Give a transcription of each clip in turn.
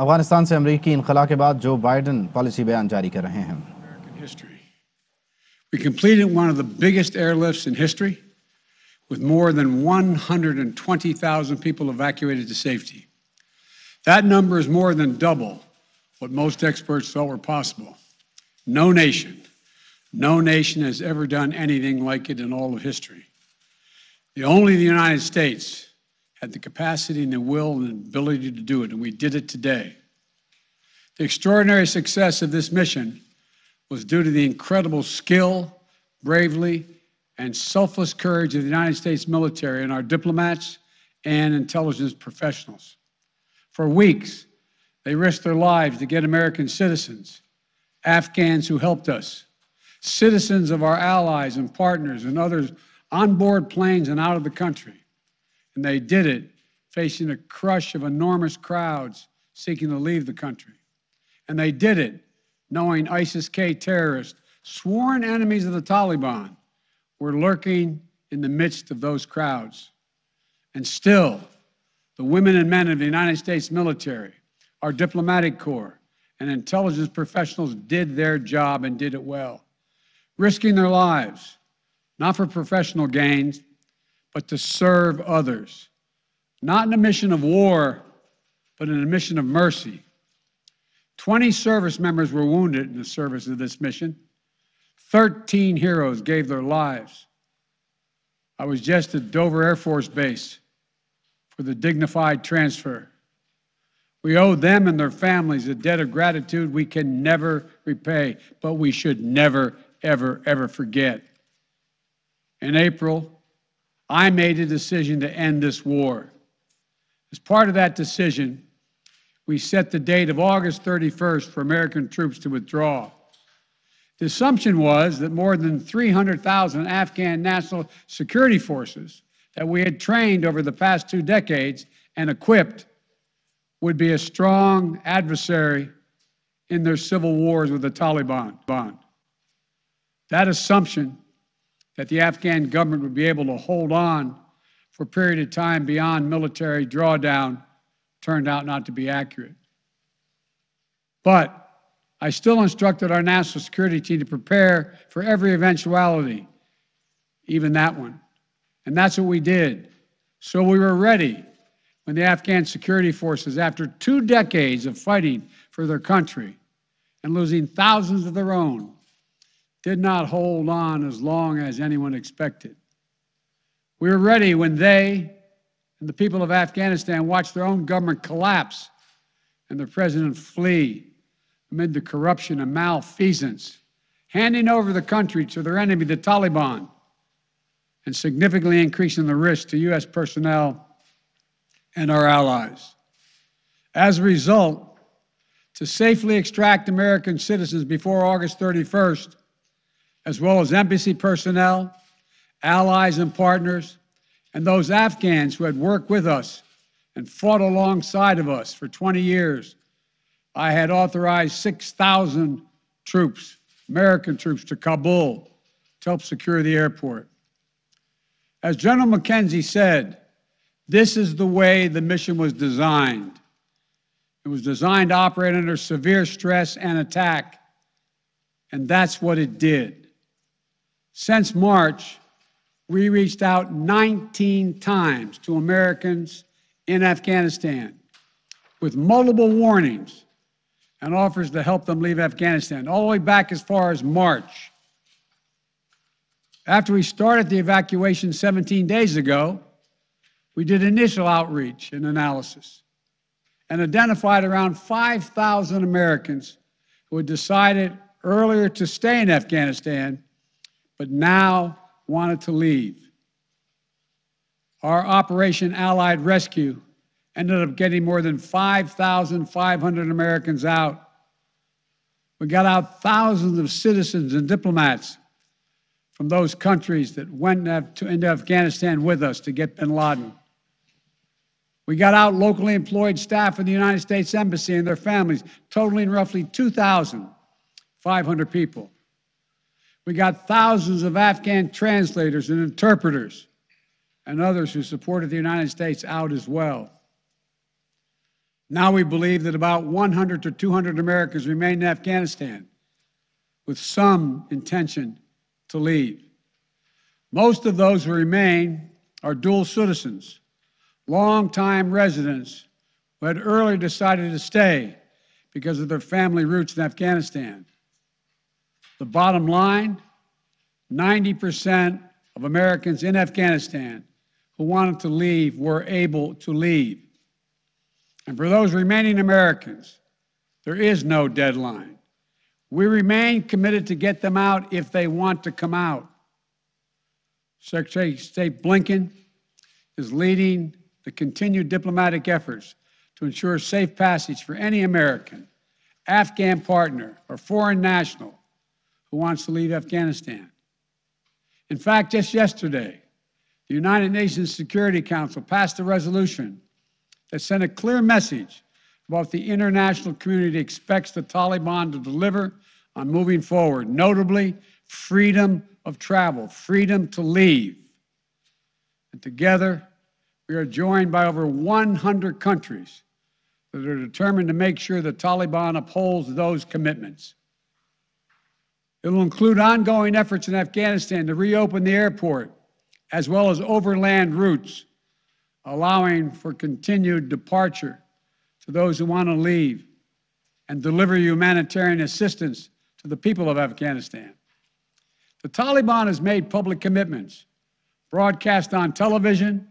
अफगानिस्तान से अमरीकी इनखला के बाद जो बाइडन पॉलिसी बयान जारी कर रहे हैं। We completed one of the biggest airlifts in history, with more than 120,000 people evacuated to safety. That number is more than double what most experts thought were possible. No nation has ever done anything like it in all of history. Only the United States had the capacity and the will and ability to do it, and we did it today. The extraordinary success of this mission was due to the incredible skill, bravery, and selfless courage of the United States military and our diplomats and intelligence professionals. For weeks, they risked their lives to get American citizens, Afghans who helped us, citizens of our allies and partners and others on board planes and out of the country. And they did it facing a crush of enormous crowds seeking to leave the country. And they did it knowing ISIS-K terrorists, sworn enemies of the Taliban, were lurking in the midst of those crowds. And still, the women and men of the United States military, our diplomatic corps, and intelligence professionals did their job and did it well, risking their lives, not for professional gains, but to serve others, not in a mission of war, but in a mission of mercy. 20 service members were wounded in the service of this mission. 13 heroes gave their lives. I was just at Dover Air Force Base for the dignified transfer. We owe them and their families a debt of gratitude we can never repay, but we should never, ever, ever forget. In April, I made a decision to end this war. As part of that decision, we set the date of August 31st for American troops to withdraw. The assumption was that more than 300,000 Afghan national security forces that we had trained over the past 2 decades and equipped would be a strong adversary in their civil wars with the Taliban. That assumption that the Afghan government would be able to hold on for a period of time beyond military drawdown turned out not to be accurate. But I still instructed our national security team to prepare for every eventuality, even that one. And that's what we did. So we were ready when the Afghan security forces, after 2 decades of fighting for their country and losing thousands of their own, did not hold on as long as anyone expected. We were ready when they and the people of Afghanistan watched their own government collapse and their president flee amid the corruption and malfeasance, handing over the country to their enemy, the Taliban, and significantly increasing the risk to U.S. personnel and our allies. As a result, to safely extract American citizens before August 31st, as well as embassy personnel, allies and partners, and those Afghans who had worked with us and fought alongside of us for 20 years, I had authorized 6,000 troops, American troops, to Kabul to help secure the airport. As General McKenzie said, this is the way the mission was designed. It was designed to operate under severe stress and attack, and that's what it did. Since March, we reached out 19 times to Americans in Afghanistan with multiple warnings and offers to help them leave Afghanistan, all the way back as far as March. After we started the evacuation 17 days ago, we did initial outreach and analysis and identified around 5,000 Americans who had decided earlier to stay in Afghanistan, but now wanted to leave. Our Operation Allied Rescue ended up getting more than 5,500 Americans out. We got out thousands of citizens and diplomats from those countries that went into Afghanistan with us to get bin Laden. We got out locally employed staff of the United States Embassy and their families, totaling roughly 2,500 people. We got thousands of Afghan translators and interpreters and others who supported the United States out as well. Now we believe that about 100 to 200 Americans remain in Afghanistan with some intention to leave. Most of those who remain are dual citizens, long-time residents who had earlier decided to stay because of their family roots in Afghanistan. The bottom line, 90% of Americans in Afghanistan who wanted to leave were able to leave. And for those remaining Americans, there is no deadline. We remain committed to get them out if they want to come out. Secretary of State Blinken is leading the continued diplomatic efforts to ensure safe passage for any American, Afghan partner, or foreign national who wants to leave Afghanistan. In fact, just yesterday, the United Nations Security Council passed a resolution that sent a clear message about what the international community expects the Taliban to deliver on moving forward, notably freedom of travel, freedom to leave. And together, we are joined by over 100 countries that are determined to make sure the Taliban upholds those commitments. It will include ongoing efforts in Afghanistan to reopen the airport, as well as overland routes, allowing for continued departure to those who want to leave and deliver humanitarian assistance to the people of Afghanistan. The Taliban has made public commitments, broadcast on television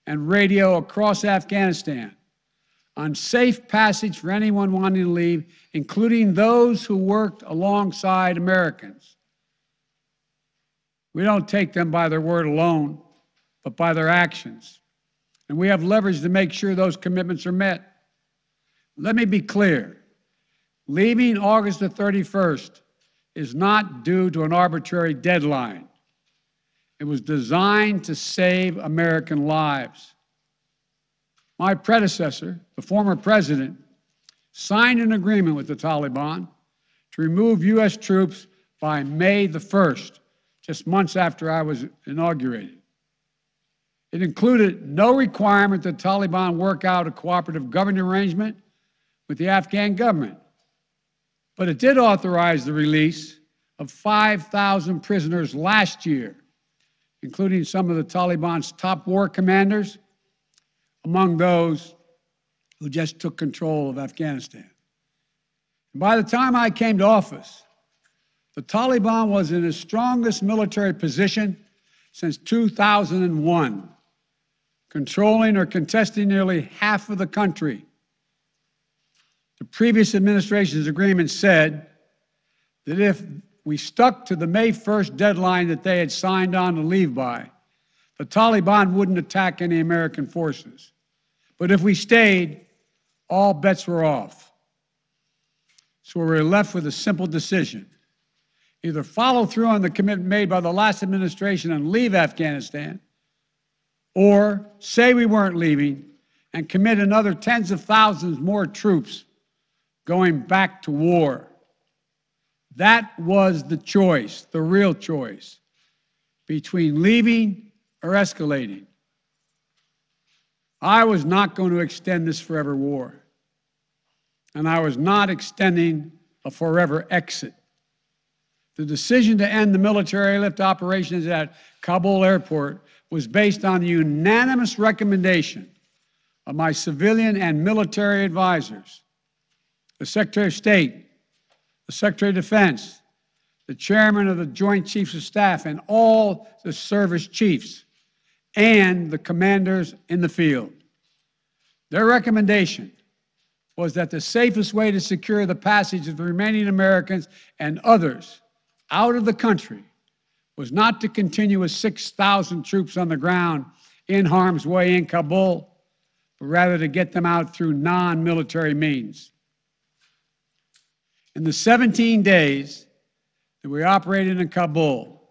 and radio across Afghanistan, on safe passage for anyone wanting to leave, including those who worked alongside Americans. We don't take them by their word alone, but by their actions. And we have leverage to make sure those commitments are met. Let me be clear. Leaving August the 31st is not due to an arbitrary deadline. It was designed to save American lives. My predecessor, the former president, signed an agreement with the Taliban to remove U.S. troops by May the 1st, just months after I was inaugurated. It included no requirement that the Taliban work out a cooperative government arrangement with the Afghan government, but it did authorize the release of 5,000 prisoners last year, including some of the Taliban's top war commanders, among those who just took control of Afghanistan. And by the time I came to office, the Taliban was in its strongest military position since 2001, controlling or contesting nearly half of the country. The previous administration's agreement said that if we stuck to the May 1st deadline that they had signed on to leave by, the Taliban wouldn't attack any American forces. But if we stayed, all bets were off. So we were left with a simple decision. Either follow through on the commitment made by the last administration and leave Afghanistan, or say we weren't leaving and commit another tens of thousands more troops going back to war. That was the choice, the real choice, between leaving or escalating. I was not going to extend this forever war, and I was not extending a forever exit. The decision to end the military airlift operations at Kabul airport was based on the unanimous recommendation of my civilian and military advisors, the Secretary of State, the Secretary of Defense, the Chairman of the Joint Chiefs of Staff, and all the service chiefs, and the commanders in the field. Their recommendation was that the safest way to secure the passage of the remaining Americans and others out of the country was not to continue with 6,000 troops on the ground in harm's way in Kabul, but rather to get them out through non-military means. In the 17 days that we operated in Kabul,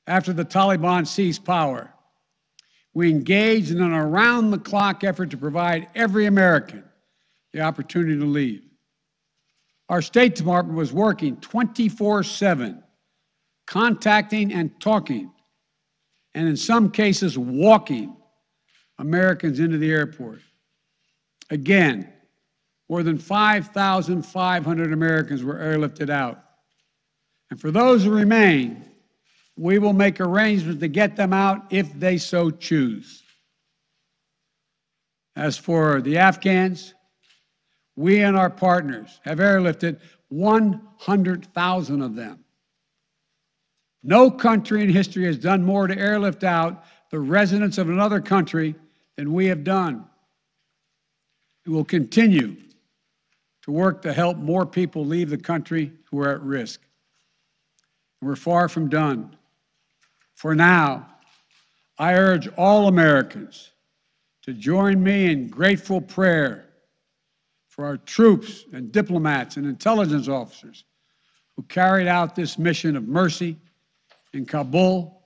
after the Taliban seized power, we engaged in an around-the-clock effort to provide every American the opportunity to leave. Our State Department was working 24/7, contacting and talking, and in some cases walking Americans into the airport. Again, more than 5,500 Americans were airlifted out. And for those who remain, we will make arrangements to get them out if they so choose. As for the Afghans, we and our partners have airlifted 100,000 of them. No country in history has done more to airlift out the residents of another country than we have done. We will continue to work to help more people leave the country who are at risk. We're far from done. For now, I urge all Americans to join me in grateful prayer for our troops and diplomats and intelligence officers who carried out this mission of mercy in Kabul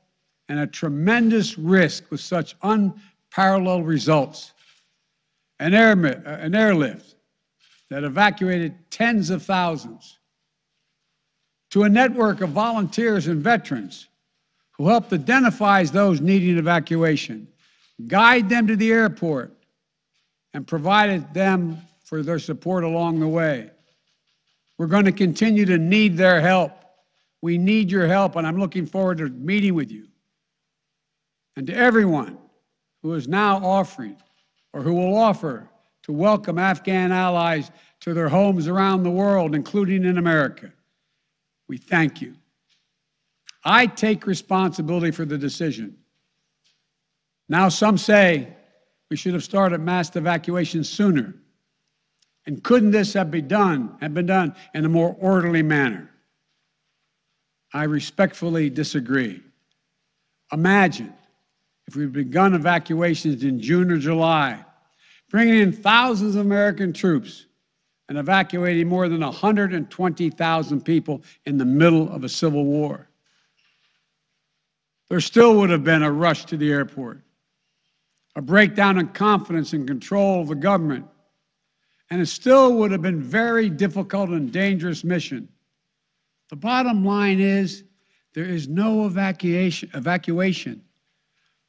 and at tremendous risk with such unparalleled results. An airlift that evacuated tens of thousands, to a network of volunteers and veterans who helped identify those needing evacuation, guide them to the airport, and provided them for their support along the way. We're going to continue to need their help. We need your help, and I'm looking forward to meeting with you. And to everyone who is now offering or who will offer to welcome Afghan allies to their homes around the world, including in America, we thank you. I take responsibility for the decision. Now some say we should have started mass evacuation sooner. And couldn't this have been done in a more orderly manner? I respectfully disagree. Imagine if we'd begun evacuations in June or July, bringing in thousands of American troops and evacuating more than 120,000 people in the middle of a civil war. There still would have been a rush to the airport, a breakdown in confidence and control of the government, and it still would have been a very difficult and dangerous mission. The bottom line is there is no evacuation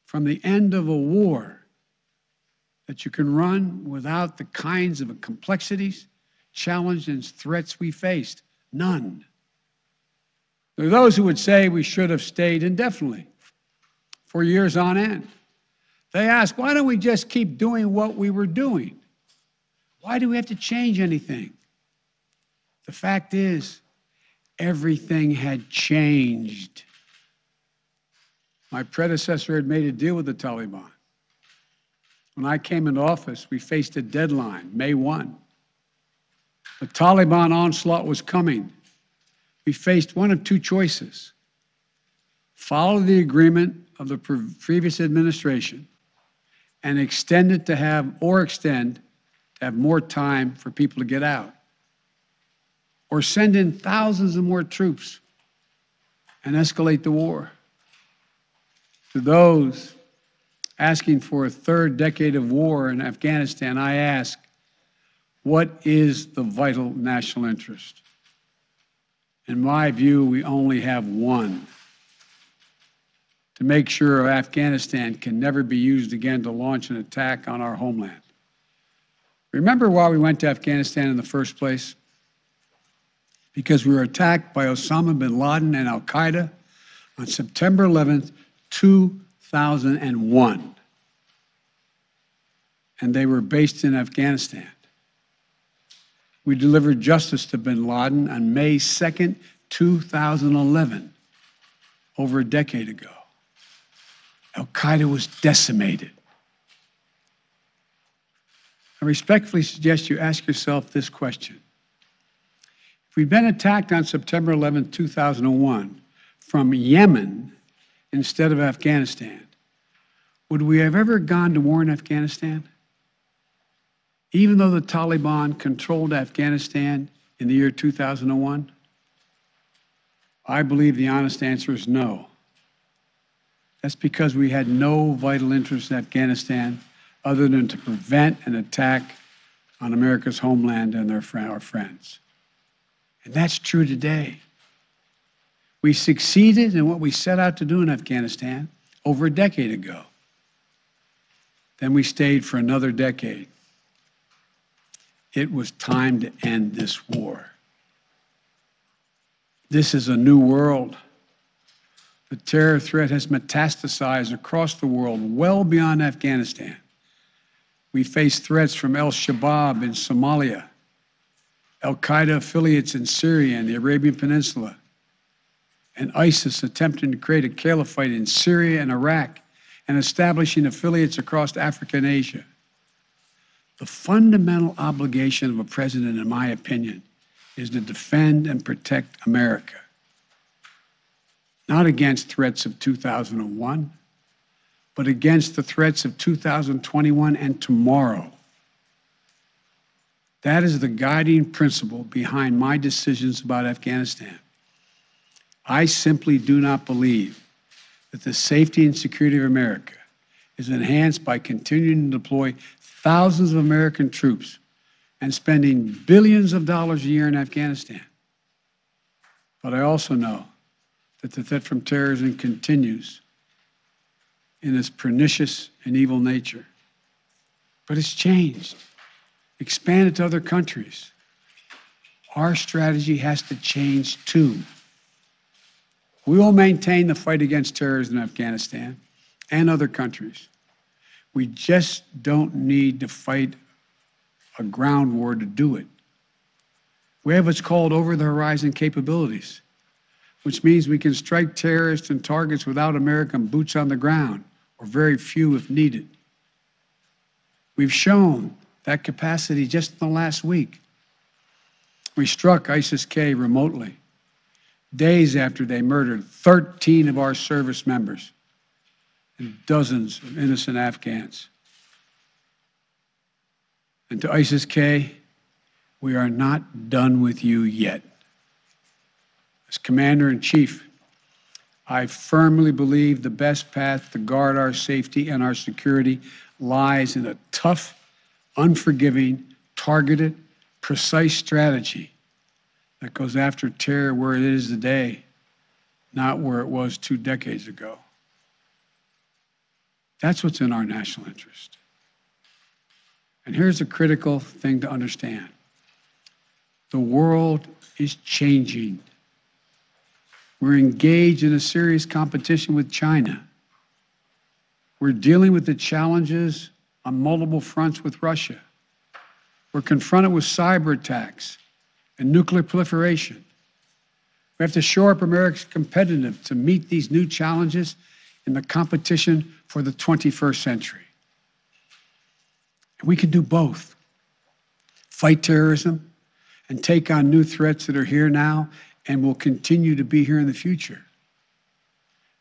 from the end of a war that you can run without the kinds of complexities, challenges, and threats we faced. None. There are those who would say we should have stayed indefinitely for years on end. They ask, why don't we just keep doing what we were doing? Why do we have to change anything? The fact is, everything had changed. My predecessor had made a deal with the Taliban. When I came into office, we faced a deadline, May 1. The Taliban onslaught was coming. We faced one of two choices: follow the agreement of the previous administration and extend to have more time for people to get out, or send in thousands of more troops and escalate the war. To those asking for a third decade of war in Afghanistan, I ask, what is the vital national interest? In my view, we only have one: to make sure Afghanistan can never be used again to launch an attack on our homeland. Remember why we went to Afghanistan in the first place? Because we were attacked by Osama bin Laden and al-Qaeda on September 11th, 2001. And they were based in Afghanistan. We delivered justice to bin Laden on May 2nd, 2011, over a decade ago. Al-Qaeda was decimated. I respectfully suggest you ask yourself this question. If we'd been attacked on September 11, 2001, from Yemen instead of Afghanistan, would we have ever gone to war in Afghanistan? Even though the Taliban controlled Afghanistan in the year 2001? I believe the honest answer is no. That's because we had no vital interest in Afghanistan other than to prevent an attack on America's homeland and our friends. And that's true today. We succeeded in what we set out to do in Afghanistan over a decade ago. Then we stayed for another decade. It was time to end this war. This is a new world. The terror threat has metastasized across the world, well beyond Afghanistan. We face threats from al-Shabaab in Somalia, al-Qaeda affiliates in Syria and the Arabian Peninsula, and ISIS attempting to create a caliphate in Syria and Iraq and establishing affiliates across Africa and Asia. The fundamental obligation of a president, in my opinion, is to defend and protect America. Not against threats of 2001, but against the threats of 2021 and tomorrow. That is the guiding principle behind my decisions about Afghanistan. I simply do not believe that the safety and security of America is enhanced by continuing to deploy thousands of American troops and spending billions of dollars a year in Afghanistan. But I also know that the threat from terrorism continues in its pernicious and evil nature. But it's changed, expanded to other countries. Our strategy has to change too. We will maintain the fight against terrorism in Afghanistan and other countries. We just don't need to fight a ground war to do it. We have what's called over-the-horizon capabilities, which means we can strike terrorists and targets without American boots on the ground, or very few if needed. We've shown that capacity just in the last week. We struck ISIS-K remotely, days after they murdered 13 of our service members and dozens of innocent Afghans. And to ISIS-K, we are not done with you yet. As Commander-in-Chief, I firmly believe the best path to guard our safety and our security lies in a tough, unforgiving, targeted, precise strategy that goes after terror where it is today, not where it was 2 decades ago. That's what's in our national interest. And here's a critical thing to understand. The world is changing. We're engaged in a serious competition with China. We're dealing with the challenges on multiple fronts with Russia. We're confronted with cyber attacks and nuclear proliferation. We have to shore up America's competitiveness to meet these new challenges in the competition for the 21st century. And we can do both. Fight terrorism and take on new threats that are here now and will continue to be here in the future.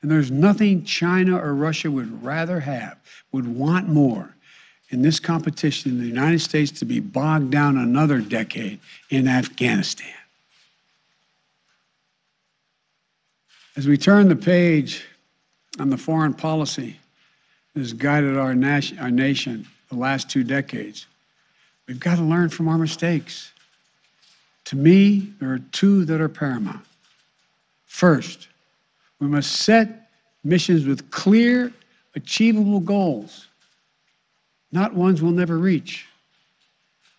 And there's nothing China or Russia would rather have, would want more in this competition in the United States to be bogged down another decade in Afghanistan. As we turn the page on the foreign policy that has guided our nation the last 2 decades, we've got to learn from our mistakes. To me, there are 2 that are paramount. First, we must set missions with clear, achievable goals, not ones we'll never reach.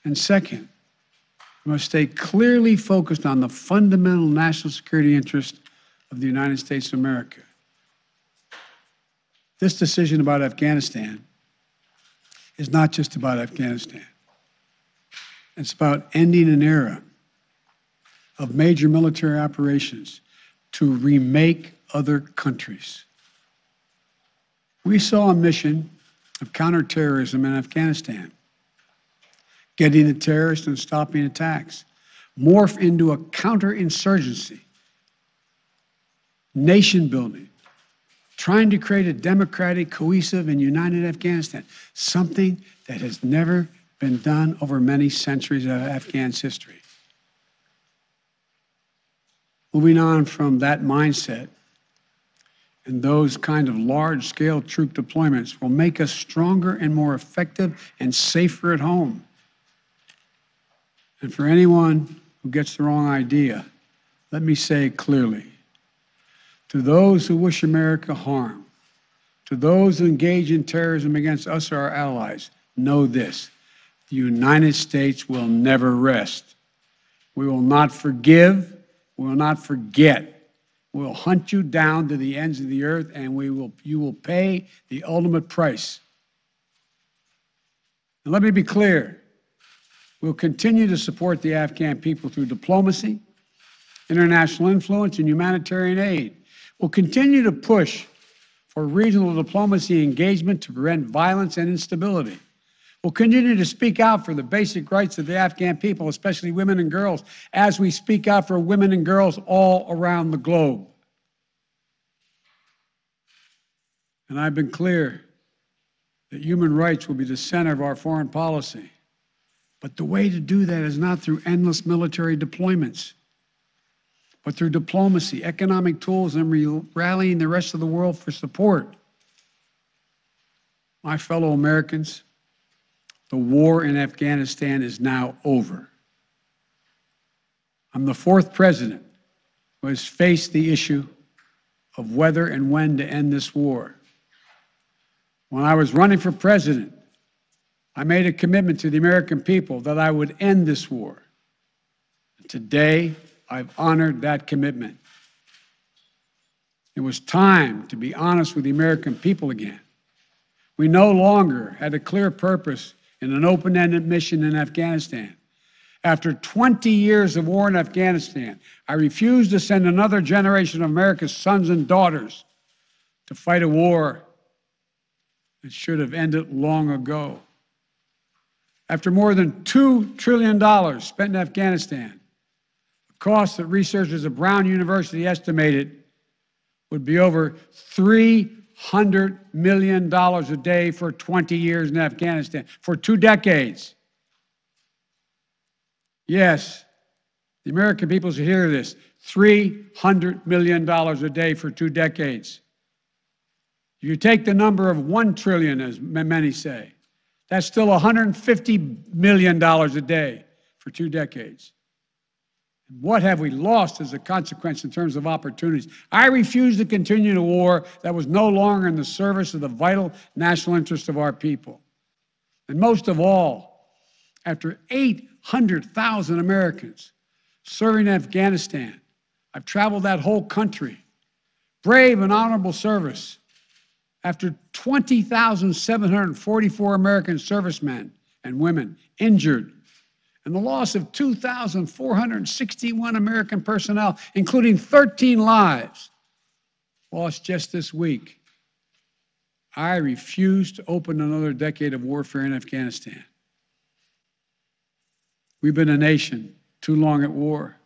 And second, we must stay clearly focused on the fundamental national security interest of the United States of America. This decision about Afghanistan is not just about Afghanistan. It's about ending an era of major military operations to remake other countries. We saw a mission of counterterrorism in Afghanistan, getting the terrorists and stopping attacks, morph into a counterinsurgency, nation building, trying to create a democratic, cohesive, and united Afghanistan, something that has never been done over many centuries of Afghan's history. Moving on from that mindset, and those kind of large-scale troop deployments will make us stronger and more effective and safer at home. And for anyone who gets the wrong idea, let me say clearly, to those who wish America harm, to those who engage in terrorism against us or our allies, know this: the United States will never rest. We will not forgive. We will not forget. We will hunt you down to the ends of the earth, and you will pay the ultimate price. And let me be clear. We'll continue to support the Afghan people through diplomacy, international influence, and humanitarian aid. We'll continue to push for regional diplomacy engagement to prevent violence and instability. We'll continue to speak out for the basic rights of the Afghan people, especially women and girls, as we speak out for women and girls all around the globe. And I've been clear that human rights will be the center of our foreign policy. But the way to do that is not through endless military deployments, but through diplomacy, economic tools, and rallying the rest of the world for support. My fellow Americans, the war in Afghanistan is now over. I'm the fourth president who has faced the issue of whether and when to end this war. When I was running for president, I made a commitment to the American people that I would end this war. Today, I've honored that commitment. It was time to be honest with the American people again. We no longer had a clear purpose in an open-ended mission in Afghanistan. After 20 years of war in Afghanistan, I refused to send another generation of America's sons and daughters to fight a war that should have ended long ago. After more than $2 trillion spent in Afghanistan, the cost that researchers at Brown University estimated would be over $300 million a day for 20 years in Afghanistan, for 2 decades. Yes, the American people should hear this, $300 million a day for 2 decades. If you take the number of 1 trillion, as many say, that's still $150 million a day for 2 decades. What have we lost as a consequence in terms of opportunities? I refuse to continue a war that was no longer in the service of the vital national interests of our people. And most of all, after 800,000 Americans serving in Afghanistan, I've traveled that whole country, brave and honorable service. After 20,744 American servicemen and women injured, and the loss of 2,461 American personnel, including 13 lives, lost just this week, I refuse to open another decade of warfare in Afghanistan. We've been a nation too long at war.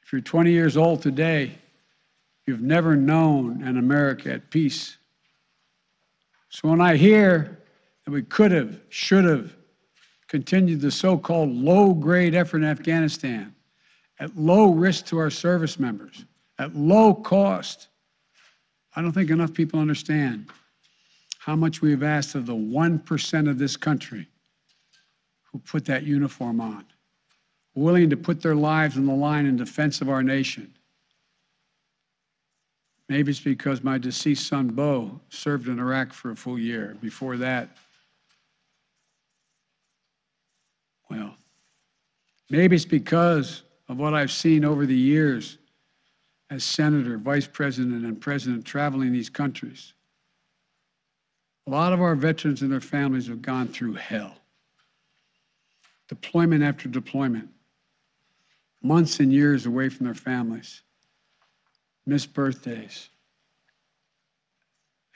If you're 20 years old today, you've never known an America at peace. So when I hear that we could have, should have, continued the so-called low-grade effort in Afghanistan, at low risk to our service members, at low cost, I don't think enough people understand how much we have asked of the 1% of this country who put that uniform on, willing to put their lives on the line in defense of our nation. Maybe it's because my deceased son, Bo, served in Iraq for a full year. Before that, well, maybe it's because of what I've seen over the years as senator, vice president, and president traveling these countries. A lot of our veterans and their families have gone through hell. Deployment after deployment, months and years away from their families, missed birthdays,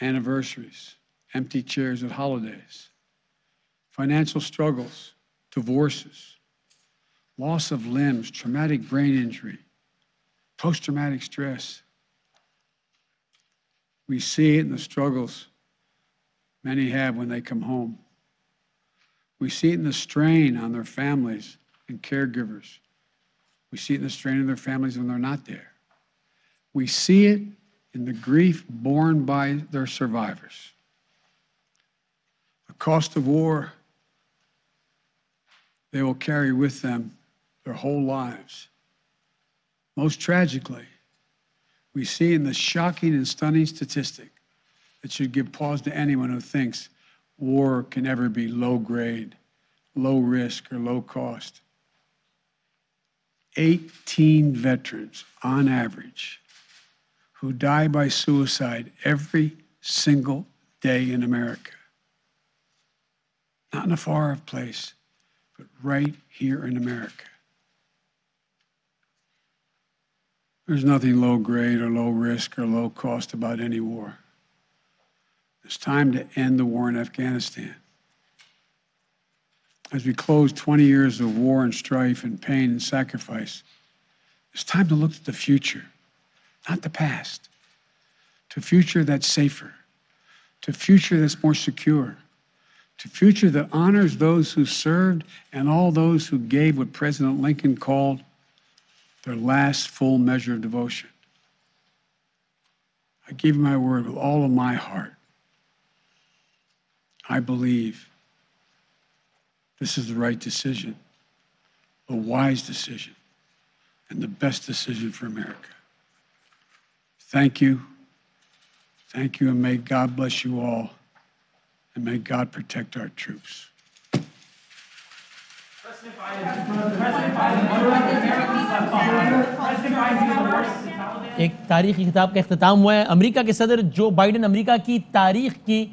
anniversaries, empty chairs at holidays, financial struggles, divorces, loss of limbs, traumatic brain injury, post-traumatic stress. We see it in the struggles many have when they come home. We see it in the strain on their families and caregivers. We see it in the strain on their families when they're not there. We see it in the grief borne by their survivors. The cost of war they will carry with them their whole lives. Most tragically, we see in the shocking and stunning statistic that should give pause to anyone who thinks war can ever be low grade, low risk, or low cost. 18 veterans, on average, who die by suicide every single day in America. Not in a far-off place, but right here in America. There's nothing low grade or low risk or low cost about any war. It's time to end the war in Afghanistan. As we close 20 years of war and strife and pain and sacrifice, it's time to look at the future, not the past, to a future that's safer, to a future that's more secure, to a future that honors those who served and all those who gave what President Lincoln called their last full measure of devotion. I give you my word with all of my heart. I believe this is the right decision, a wise decision, and the best decision for America. Thank you. Thank you, and may God bless you all, and may God protect our troops. ایک تاریخی خطاب کا اختتام ہوا ہے. امریکہ کے صدر Joe Biden امریکہ کی تاریخ کی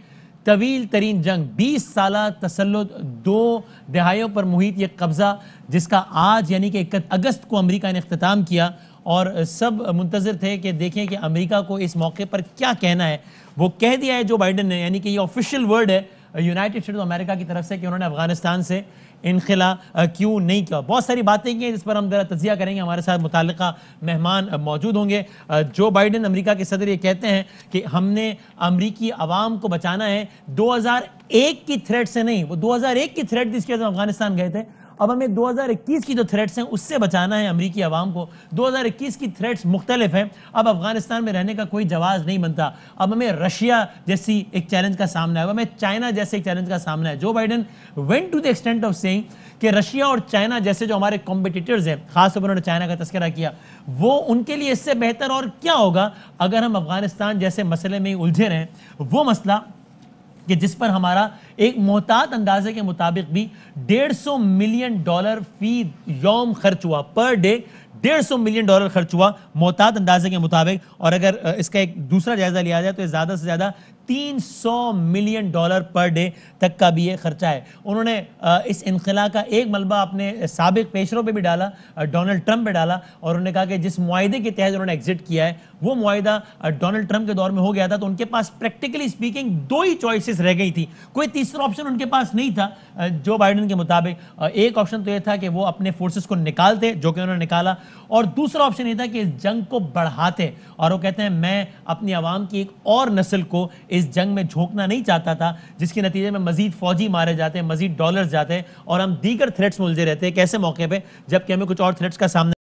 طویل ترین جنگ، 20 سالہ تسلط، 2 دہائیوں پر محیط یہ قبضہ، جس کا آج یعنی کہ 1 اگست کو امریکہ نے اختتام کیا، اور سب منتظر تھے کہ دیکھیں کہ امریکہ کو اس موقع پر کیا کہنا ہے. وہ کہہ دیا ہے جو بائیڈن نے، یعنی کہ یہ آفیشیل ورڈ ہے یونائٹڈ اسٹیٹس آف امریکہ کی طرف سے کہ انہوں نے افغانستان سے انخلا کیوں نہیں کیا. بہت ساری باتیں کی ہیں جس پر ہم ذرا تجزیہ کریں گے. ہمارے ساتھ متعلقہ مہمان موجود ہوں گے. جو بائیڈن امریکہ کے صدر یہ کہتے ہیں کہ ہم نے امریکی عوام کو بچانا ہے 2001 کی تھریٹ سے نہیں. وہ 2001 کی تھریٹ جس کی وجہ سے افغانستان گئے تھے، اب ہمیں 2021 کی جو تھریٹس ہیں اس سے بچانا ہے امریکی عوام کو. 2021 کی تھریٹس مختلف ہیں. اب افغانستان میں رہنے کا کوئی جواز نہیں بنتا. اب ہمیں رشیا جیسی ایک چیلنج کا سامنا ہے، اب ہمیں چائنا جیسے ایک چیلنج کا سامنا ہے. Joe Biden went to the extent of saying کہ رشیا اور چائنا جیسے جو ہمارے کمپیٹیٹرز ہیں، خاص طور پر انہوں نے چائنا کا تذکرہ کیا، وہ ان کے لیے اس سے بہتر اور کیا ہوگا اگر ہم افغانستان جیسے مسئلے میں الجھے رہیں. وہ مسئلہ کہ جس پر ہمارا ایک محتاط اندازے کے مطابق بھی $150 ملین فی یوم خرچ ہوا، پر ڈے $150 ملین خرچ ہوا محتاط اندازے کے مطابق. اور اگر اس کا ایک دوسرا جائزہ لیا جائے تو یہ زیادہ سے زیادہ $300 ملین پر ڈے تک کا بھی یہ خرچہ ہے. انہوں نے اس انخلا کا ایک ملبہ اپنے سابق پیشرو پہ بھی ڈالا، ڈونلڈ ٹرمپ پہ ڈالا، اور انہوں نے کہا کہ جس معاہدے کے تحت انہوں نے ایگزٹ کیا ہے وہ معاہدہ ڈونلڈ ٹرمپ کے دور میں ہو گیا تھا، تو ان کے پاس پریکٹیکلی سپیکنگ 2 ہی چوائسز رہ گئی تھی. کوئی تیسرا آپشن ان کے پاس نہیں تھا. جو بائیڈن کے مطابق ایک آپشن تو یہ تھا کہ وہ اپنے فورسز کو نکالتے، جو کہ انہوں نے نکالا، اور دوسرا آپشن یہ تھا کہ اس جنگ کو بڑھاتے. اور وہ کہتے ہیں میں اپنی عوام کی ایک اور نسل کو اس جنگ میں جھونکنا نہیں چاہتا تھا، جس کے نتیجے میں مزید فوجی مارے جاتے ہیں، مزید ڈالرز جاتے ہیں، اور ہم دیگر تھریٹس میں الجھے رہتے ہیں. ایک ایسے موقع پہ جب کہ ہمیں کچھ اور تھریٹس کا سامنا